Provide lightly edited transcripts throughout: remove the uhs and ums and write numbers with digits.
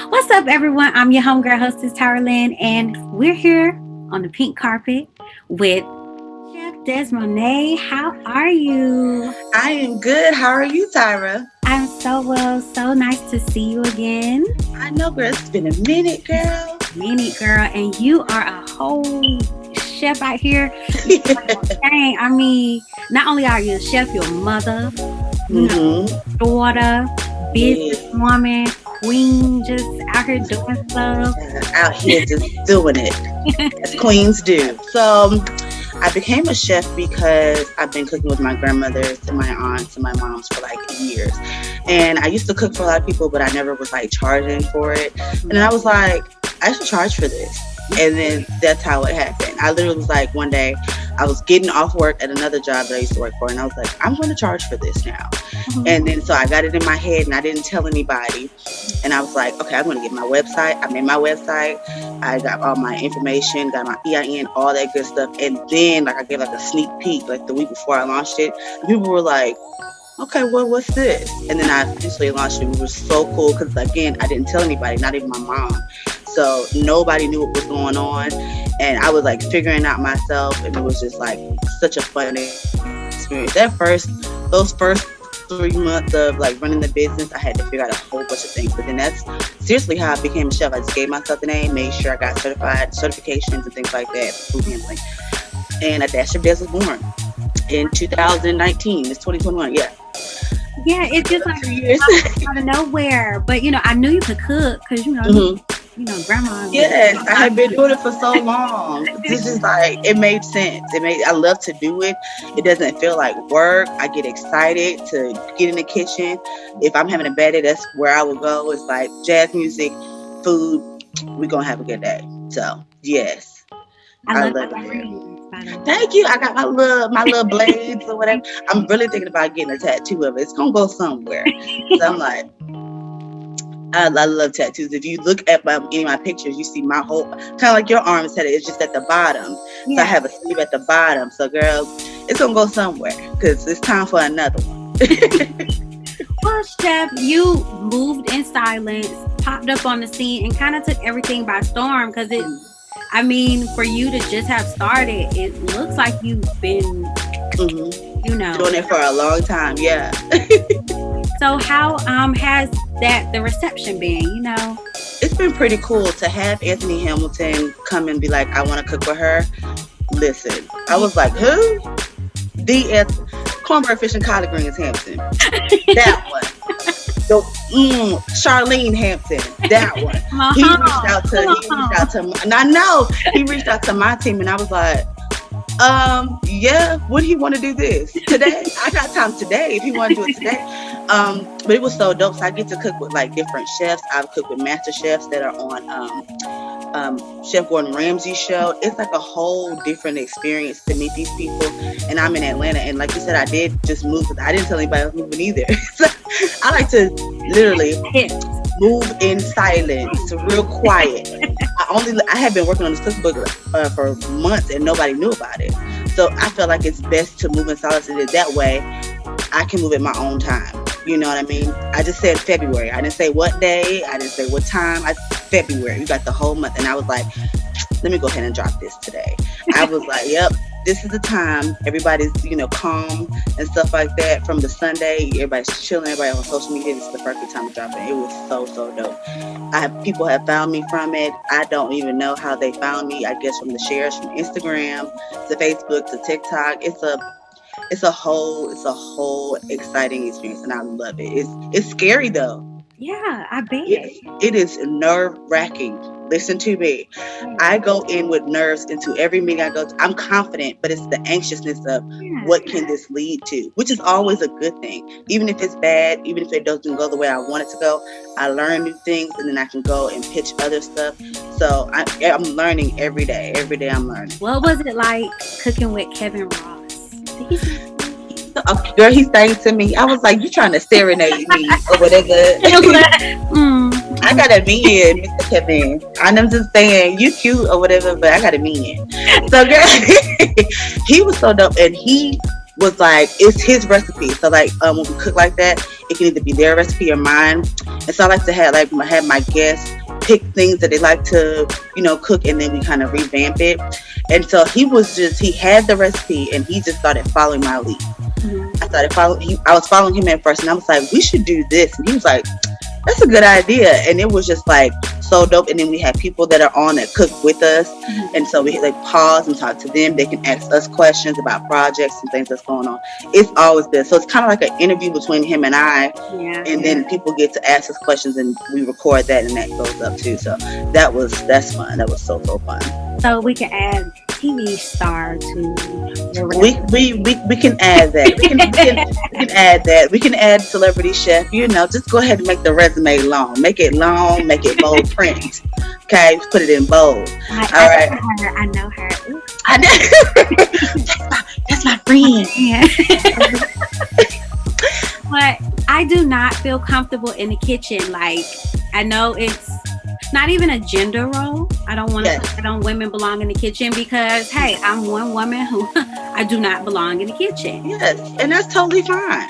What's up, everyone? I'm your homegirl hostess, TyraLen, and we're here on the pink carpet with Chef Desmonet. How are you? I am good. How are you, Tyra? I'm so well. So nice to see you again. I know, girl. It's been a minute, girl. Minute, girl, and you are a whole chef out here. Dang, I mean, not only are you a chef, you're a mother, daughter, businesswoman, queen, just out here doing stuff. Out here just doing it, as queens do. So I became a chef because I've been cooking with my grandmothers and my aunts and my moms for like years. And I used to cook for a lot of people, but I never was like charging for it. And then I was like, I should charge for this. And then that's how it happened. I literally was like, one day I was getting off work at another job that I used to work for, and I was like, I'm going to charge for this now. And then so I got it in my head and I didn't tell anybody. And I was like, okay, I'm going to get my website. I made my website. I got all my information, got my EIN, all that good stuff. And then like I gave like a sneak peek like the week before I launched it. And people were like, okay, well, what's this? And then I officially launched it. It was so cool because, again, I didn't tell anybody, not even my mom. So nobody knew what was going on. And I was like figuring out myself. And it was just like such a fun experience. Those first 3 months of like running the business, I had to figure out a whole bunch of things. But then that's seriously how I became a chef. I just gave myself the name, made sure I got certifications and things like that, food handling. And A Dash of Des was born in 2019. It's 2021, yeah. Yeah, it's just like 2 years out of nowhere. But I knew you could cook because grandma. Yes, I had been doing it for so long. This is like it made sense. I love to do it. It doesn't feel like work. I get excited to get in the kitchen. If I'm having a bad day, that's where I would go. It's like jazz music, food. We're gonna have a good day. So yes, I love it. Thank you. I got my little blades or whatever. I'm really thinking about getting a tattoo of it. It's gonna go somewhere. So I'm like, I love tattoos. If you look at any of my pictures, you see my whole kind of like your arm is headed. It's just at the bottom. Yeah. So I have a sleeve at the bottom. So girl, it's gonna go somewhere because it's time for another one. Well, Chef, you moved in silence, popped up on the scene, and kind of took everything by storm because for you to just have started, it looks like you've been, doing it for a long time. Yeah. So how has the reception been? It's been pretty cool to have Anthony Hamilton come and be like, I want to cook with her. Listen, I was like, who? Cornbread, fish, and collard greens Hampton. That one. Charlene Hampton, that one. He reached out to and I know he reached out to my team, and I was like, yeah, would he want to do this today? I got time today if he want to do it today. But it was so dope. So I get to cook with like different chefs. I've cooked with master chefs that are on Chef Gordon Ramsay's show. It's like a whole different experience to meet these people. And I'm in Atlanta, and like you said, I did just move. I didn't tell anybody I was moving either. So I like to literally move in silence, real quiet. I had been working on this cookbook for months, and nobody knew about it. So I felt like it's best to move in silence, and that way I can move at my own time. You know what I mean? I just said February. I didn't say what day. I didn't say what time. February. You got the whole month. And I was like, let me go ahead and drop this today. I was like, yep, this is the time. Everybody's, calm and stuff like that. From the Sunday, everybody's chilling. Everybody on social media. This is the perfect time to drop it. It was so, so dope. People have found me from it. I don't even know how they found me. I guess from the shares from Instagram to Facebook to TikTok. It's a whole exciting experience, and I love it. It's scary though. Yeah, I bet. It is nerve-wracking. Listen to me. I go in with nerves into every meeting I go to. I'm confident, but it's the anxiousness of what can this lead to, which is always a good thing. Even if it's bad, even if it doesn't go the way I want it to go, I learn new things, and then I can go and pitch other stuff. So I'm learning every day. Every day I'm learning. What was it like cooking with Kevin Ross? Girl, he sang to me. I was like, you trying to serenade me or whatever. I got a man, Mr. Kevin. I'm just saying, you cute or whatever, but I got a man. So girl, he was so dope, and he was like, it's his recipe. So like when we cook like that, it can either be their recipe or mine. And so I like to have my guests pick things that they like to, cook, and then we kind of revamp it. And so he had the recipe, and he just started following my lead. I was following him at first, and I was like, we should do this. And he was like, that's a good idea. And it was just like so dope. And then we had people that are on that cook with us. And so we like pause and talk to them. They can ask us questions about projects and things that's going on. It's always good. So it's kind of like an interview between him and I. Yeah, and then people get to ask us questions, and we record that, and that goes up too. So that's fun. That was so fun. So we can add TV star to your we can add that. We can add that. We can add celebrity chef. Just go ahead and make the resume long. Make it long. Make it bold print. Okay, put it in bold. All right. I know her. I know. That's my friend. Yeah. But I do not feel comfortable in the kitchen. Like, I know it's not even a gender role. I don't want to put it on women belong in the kitchen, because, hey, I'm one woman who I do not belong in the kitchen. Yes, and that's totally fine.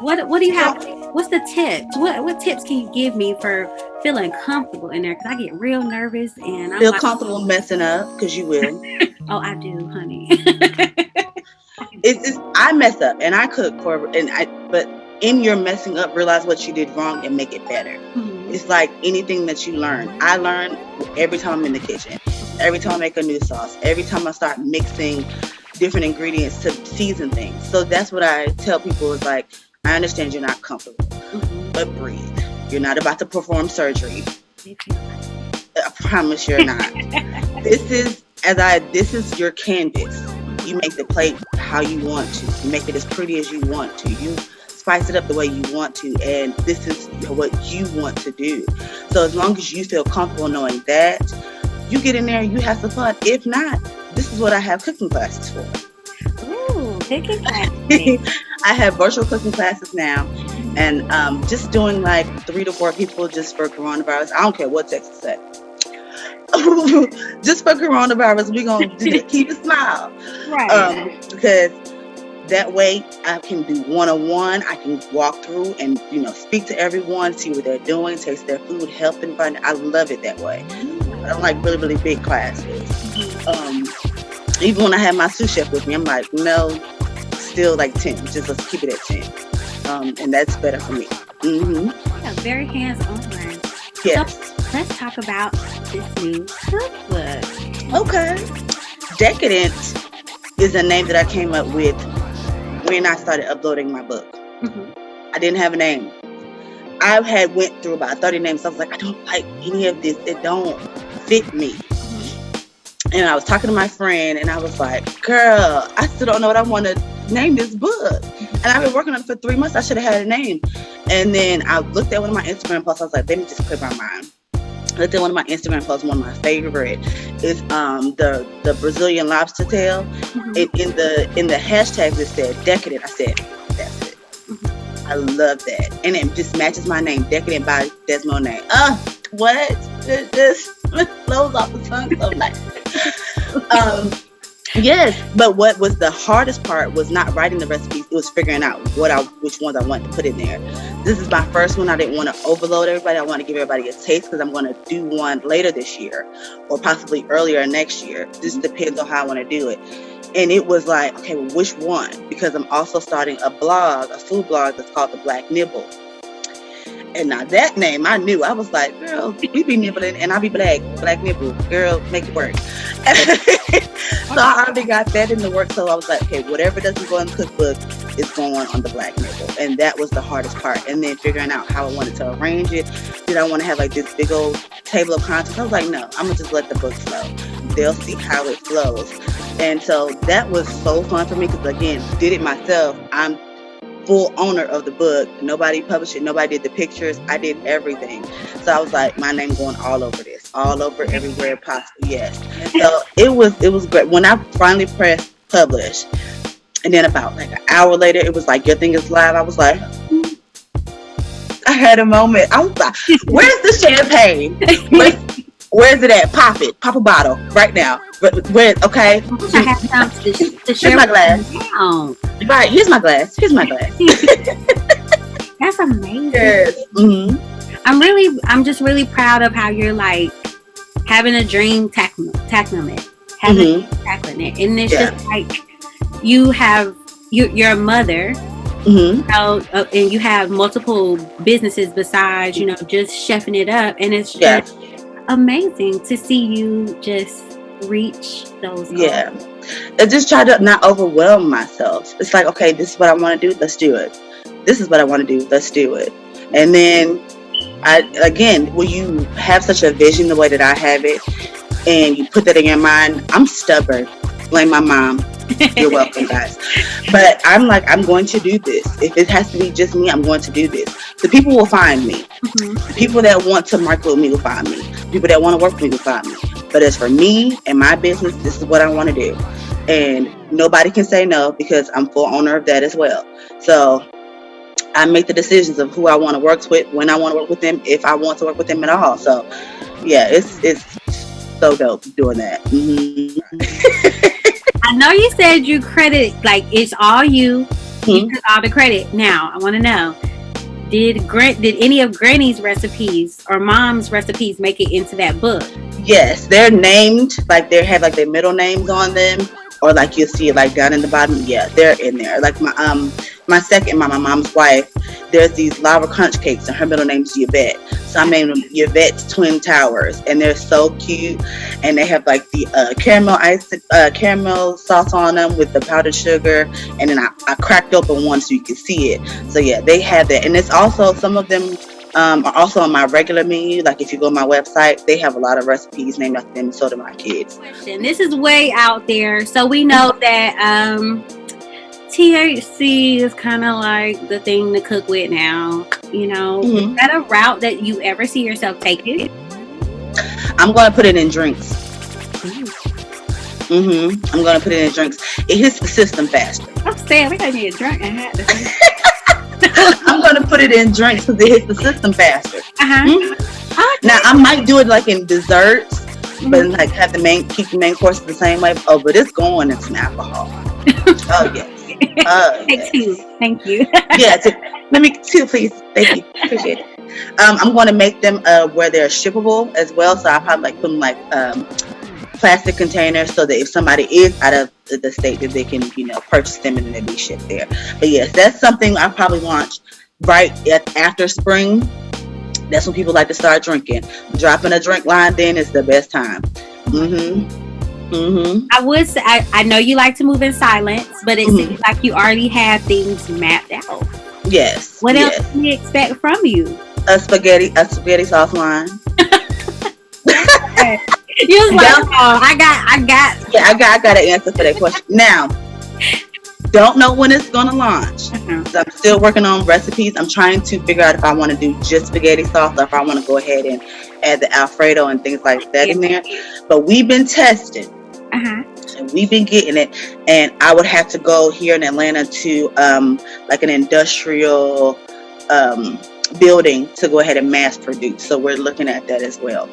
What do you have? What's the tips? What tips can you give me for feeling comfortable in there? Because I get real nervous, and feel comfortable messing up, because you will. Oh, I do, honey. It's I mess up, and I cook but in your messing up, realize what you did wrong and make it better. Mm-hmm. It's like anything that you learn. I learn every time I'm in the kitchen. Every time I make a new sauce. Every time I start mixing different ingredients to season things. So that's what I tell people is like, I understand you're not comfortable, but breathe. You're not about to perform surgery. I promise you're not. This is your canvas. You make the plate how you want to. You make it as pretty as you want to. You spice it up the way you want to, and this is what you want to do. So as long as you feel comfortable knowing that, you get in there and you have some fun. If not, this is what I have cooking classes for. Ooh, cooking classes. I have virtual cooking classes now, and just doing like 3 to 4 people just for coronavirus. I don't care what Texas said. Just for coronavirus, we're gonna keep a smile, right? Because that way I can do one-on-one. I can walk through and speak to everyone, see what they're doing, taste their food, help them find. I love it that way. I don't like really, really big classes. Even when I have my sous chef with me, I'm like, no, still like 10. Just let's keep it at 10, and that's better for me. Yeah, very hands-on. Yes. So let's talk about this new cookbook. Okay. Decadent is a name that I came up with when I started uploading my book. I didn't have a name. I had went through about 30 names. So I was like, I don't like any of this. It don't fit me. And I was talking to my friend, and I was like, girl, I still don't know what I want to name this book. And I've been working on it for 3 months. I should have had a name. And then I looked at one of my Instagram posts. I was like, let me just clear my mind. I looked at one of my Instagram posts. One of my favorite is the Brazilian lobster tail. In the hashtags it said decadent. I said, that's it. I love that, and it just matches my name, Decadent by Desmond Name. What? It just flows off the tongue so nice. Yes, but what was the hardest part was not writing the recipes. It was figuring out which ones I wanted to put in there. This is my first one. I didn't want to overload everybody. I want to give everybody a taste, because I'm going to do one later this year or possibly earlier next year. Just depends on how I want to do it. And it was like, okay, well, which one? Because I'm also starting a food blog that's called The Black Nibble. And now that name, I knew. I was like, girl, we be nibbling and I be black nibble. Girl, make it work. So I already got that in the work. So I was like, okay, whatever doesn't go in the cookbook is going on The Black Nibble. And that was the hardest part. And then figuring out how I wanted to arrange it. Did I want to have like this big old table of contents? I was like, no, I'm going to just let the book flow. They'll see how it flows. And so that was so fun for me, because again, did it myself. I'm full owner of the book. Nobody published it. Nobody did the pictures. I did everything. So I was like, my name going all over this, all over everywhere possible. Yes. So it was great. When I finally pressed publish, and then about like an hour later, it was like, your thing is live. I was like, I had a moment. I was like, where's the champagne? Where's it at? Pop it. Pop a bottle right now. Where? Okay. I have time to share. Here's my glass. Right. Here's my glass. That's amazing. Yes. I'm just really proud of how you're like having a dream, tackling it, tackling it, and it's just like you're a mother, and you have multiple businesses besides, just chefing it up, and it's just amazing to see you just reach those goals. Yeah. I just try to not overwhelm myself. It's like, okay, this is what I want to do. Let's do it. This is what I want to do. Let's do it. And then, when you have such a vision the way that I have it, and you put that in your mind, I'm stubborn. Blame my mom. You're welcome, guys. But I'm like, I'm going to do this. If it has to be just me, I'm going to do this. The people will find me. The people that want to market with me will find me. People that want to work with me will find me. But as for me and my business, this is what I want to do. And nobody can say no, because I'm full owner of that as well. So I make the decisions of who I want to work with, when I want to work with them, if I want to work with them at all. So yeah, it's so dope doing that. I know you said you credit, like it's all you. You took all the credit. Now I want to know, did any of Granny's recipes or Mom's recipes make it into that book? Yes, they're named, like they have like their middle names on them, or like you'll see it like down in the bottom. Yeah, they're in there. Like my second mom, my mom's wife, there's these lava crunch cakes, and her middle name's Yvette. So I named them Yvette's Twin Towers, and they're so cute. And they have like the caramel sauce on them with the powdered sugar, and then I cracked open one so you can see it. So yeah, they have that, and it's also some of them are also on my regular menu. Like if you go to my website, they have a lot of recipes named after them. So do my kids. This is way out there, so we know that THC is kind of like the thing to cook with now. Is that a route that you ever see yourself taking? I'm going to put it in drinks. I'm going to put it in drinks. It hits the system faster. I'm saying we gotta need a drink. I'm going to put it in drinks because it hits the system faster. Now I might do it like in desserts, but like keep the main course the same way. Oh, but it's going into alcohol. Oh yes. Take two. Thank you. Let me two, please. Thank you. Appreciate it. I'm going to make them where they're shippable as well. So I'll probably put them like plastic containers, so that if somebody is out of the state, that they can purchase them and then they be shipped there. But yes, that's something I probably launch right after spring. That's when people like to start drinking. Dropping a drink line then is the best time. I would say I know you like to move in silence, but it seems like you already have things mapped out. Yes. What else can we expect from you? A spaghetti sauce line. You was like, I got. Yeah, I got an answer for that question. Now, don't know when it's gonna launch. So I'm still working on recipes. I'm trying to figure out if I want to do just spaghetti sauce or if I want to go ahead and add the Alfredo and things like that in there. But we've been testing. And we've been getting it, and I would have to go here in Atlanta to like an industrial building to go ahead and mass produce. So we're looking at that as well.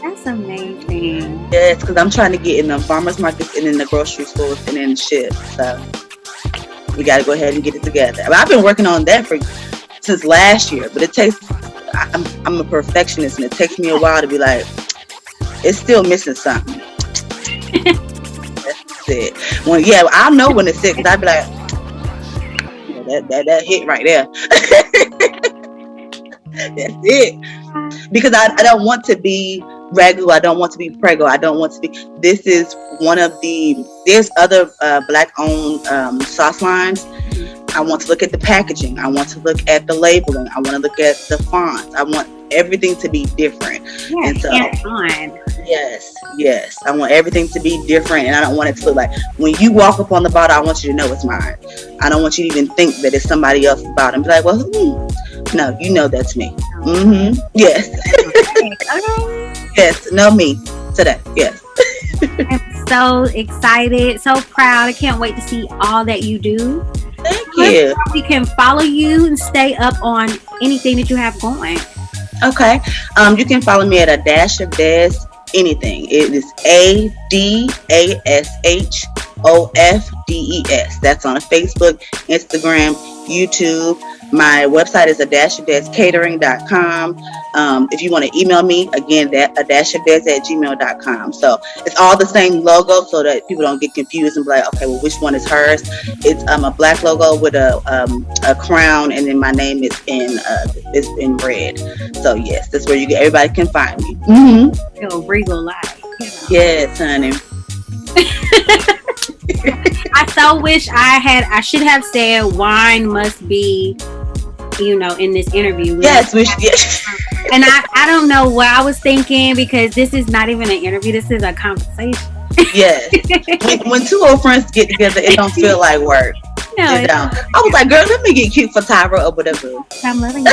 That's amazing. Yes, because I'm trying to get in the farmers markets and in the grocery stores and in ship. So we got to go ahead and get it together. I've been working on that since last year, but it takes. I'm a perfectionist, and it takes me a while to be like, it's still missing something. That's it. I know when it's sick, because I'd be like, that hit right there. That's it. Because I don't want to be ragu. I don't want to be prego. I don't want to be. This is one of there's other black owned sauce lines. I want to look at the packaging. I want to look at the labeling. I want to look at the fonts. I want everything to be different. Yeah, and so, yes. I want everything to be different, and I don't want it to look like when you walk up on the bottle, I want you to know it's mine. I don't want you to even think that it's somebody else's bottle and be like, well, no, you know that's me. Yes. Yes, know me today. Yes. I'm so excited, so proud. I can't wait to see all that you do. Thank you. We can follow you and stay up on anything that you have going. Okay. You can follow me at a dash of des anything. It is ADASHOFDES. That's on Facebook, Instagram, YouTube. My website is adashyourdescatering.com. If you want to email me, again, that adashyourdes@gmail.com. So it's all the same logo so that people don't get confused and be like, okay, well, which one is hers? It's a black logo with a crown, and then my name is in red. So yes, that's where everybody can find me. Mm-hmm. Regal life. Yes, honey. I so wish I should have said wine must be, in this interview. Yes, yes. And I don't know what I was thinking, because this is not even an interview. This is a conversation. Yes. when two old friends get together, it don't feel like work. No, it don't. I was like, girl, let me get cute for Tyra or whatever. I'm loving you.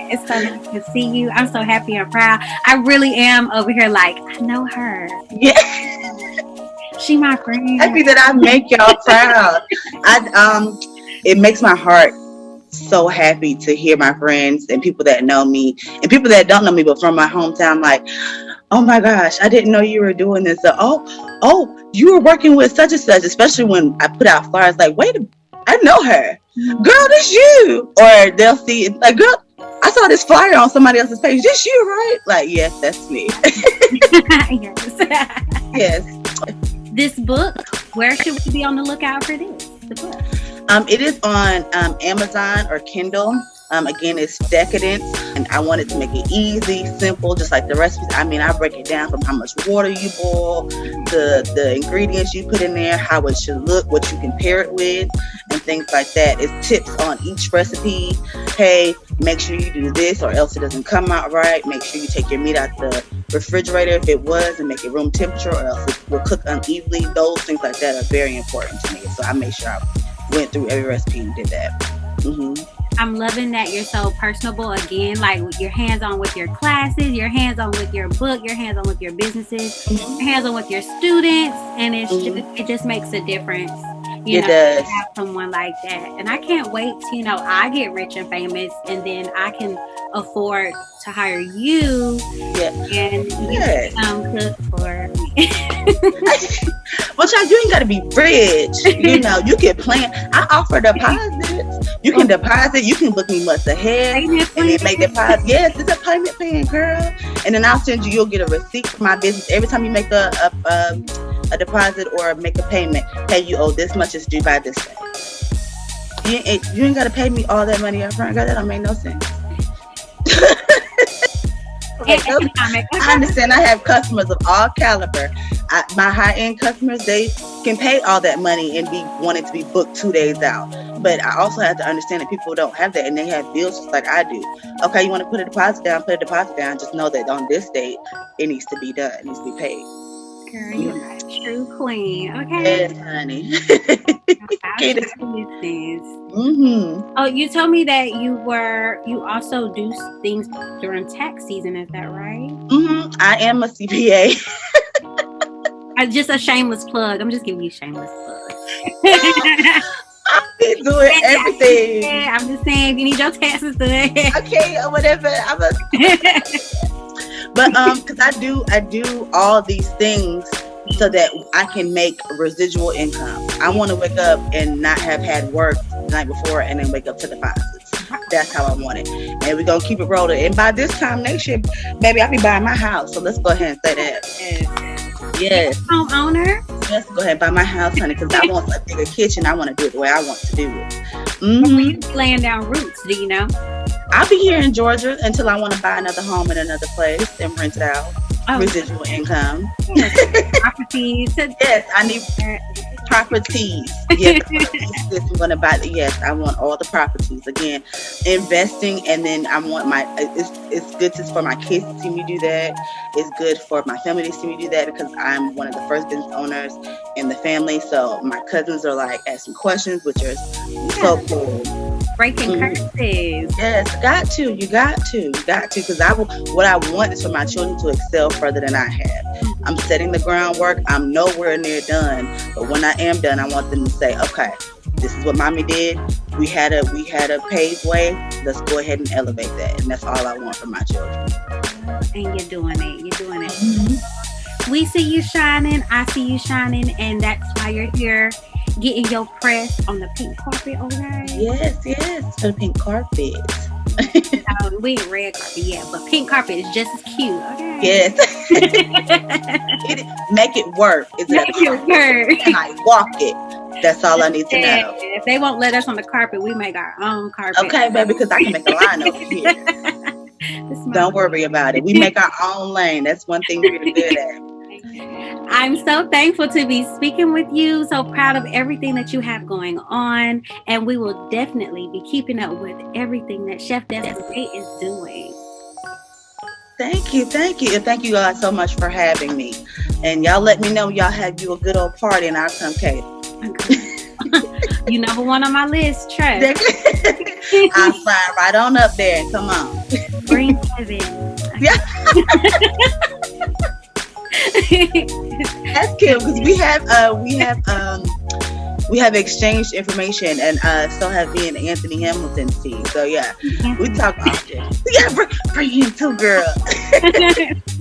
It's so nice to see you. I'm so happy and proud. I really am over here like, I know her. Yeah. She my friend. Happy that I make y'all proud. It makes my heart so happy to hear my friends and people that know me and people that don't know me but from my hometown, like, oh my gosh, I didn't know you were doing this. So, oh, you were working with such and such, especially when I put out flyers like, wait, I know her. Girl, this you. Or they'll see it like, girl, I saw this flyer on somebody else's page. This you, right? Like, yes, that's me. Yes. Yes. This book, where should we be on the lookout for this? The book. It is on Amazon or Kindle. Again, it's Decadence, and I wanted to make it easy, simple, just like the recipes. I mean, I break it down from how much water you boil, the ingredients you put in there, how it should look, what you can pair it with, and things like that. It's tips on each recipe. Hey, make sure you do this or else it doesn't come out right. Make sure you take your meat out the refrigerator if it was and make it room temperature, or else it will cook unevenly. Those things like that are very important to me. So I made sure I went through every recipe and did that. Mm-hmm. I'm loving that you're so personable again, like you're hands-on with your classes, you're hands-on with your book, you're hands-on with your businesses, you're hands-on with your students, and it just makes a difference. It does. To have someone like that. And I can't wait till, I get rich and famous, and then I can afford to hire you and you cook for me. Well, child, you ain't got to be rich. You can plan. I offer deposits. You can deposit. You can book me months ahead and then make deposits. Yes, it's a payment plan, girl. And then I'll send you. You'll get a receipt for my business every time you make a deposit or make a payment. Hey, you owe this much. It's due by this day. You ain't got to pay me all that money up front. Girl, that don't make no sense. I understand. I have customers of all caliber. My high-end customers, they can pay all that money and be wanting to be booked 2 days out. But I also have to understand that people don't have that, and they have bills just like I do. Okay, you want to put a deposit down, put a deposit down. Just know that on this date, it needs to be done. It needs to be paid. Girl, you're a true queen. Okay. Yes, honey. Oh, you told me that you also do things during tax season. Is that right? I am a CPA. Just a shameless plug. I'm just giving you a shameless plug. I've been doing everything. Yeah, I'm just saying, if you need your taxes done. Okay, or whatever. But because I do all these things so that I can make residual income. I want to wake up and not have had work the night before and then wake up to deposits. That's how I want it. And we're going to keep it rolling. And by this time next year, baby, I'll be buying my house. So let's go ahead and say that. Yes. Homeowner? Let's go ahead and buy my house, honey, because I want a bigger kitchen. I want to do it the way I want to do it. Where you laying down roots, do you know? I'll be here in Georgia until I want to buy another home in another place and rent it out. Residual income. Properties. Yes, I need properties. Yes, I'm gonna buy. Yes, I want all the properties. Again, investing, and then I want it's good for my kids to see me do that. It's good for my family to see me do that because I'm one of the first business owners in the family. So my cousins are like asking questions, which are so cool. Breaking curses. Yes, you got to, because what I want is for my children to excel further than I have. I'm setting the groundwork. I'm nowhere near done, but when I am done, I want them to say, okay, this is what mommy did. We had a paved way. Let's go ahead and elevate that, and that's all I want for my children. And you're doing it. We see you shining. I see you shining, and that's why you're here. getting your press on the pink carpet, okay? Yes, for the pink carpet. We ain't red carpet yet, but pink carpet is just as cute, okay? Yes. Make it work. Is it a carpet? Can I walk it? That's all I need to know. If they won't let us on the carpet, we make our own carpet. Okay, baby, because I can make a line over here. Don't worry about it. We make our own lane. That's one thing we're good at. I'm so thankful to be speaking with you. So proud of everything that you have going on. And we will definitely be keeping up with everything that Chef Desiree is doing. Thank you. And thank you guys so much for having me. And y'all let me know y'all have you a good old party and I'll come cater. You number one on my list, trust. I'll slide right on up there and come on. Bring Kevin. Yeah. That's cute because we have exchanged information and still have me and Anthony Hamilton's team. So yeah, we talk often. Yeah, bring him too, girl.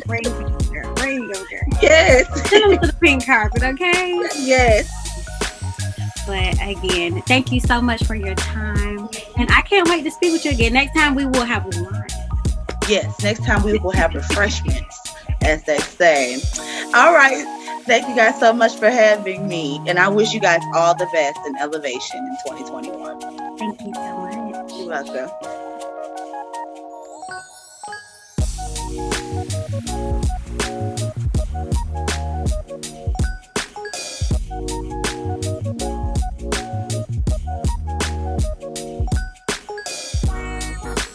Bring him, girl. Yes. Send him to the pink carpet, okay? Yes. But again, thank you so much for your time, and I can't wait to speak with you again. Next time we will have wine. Yes, next time we will have refreshments, as they say. All right. Thank you guys so much for having me. And I wish you guys all the best in elevation in 2021. Thank you so much. You're welcome.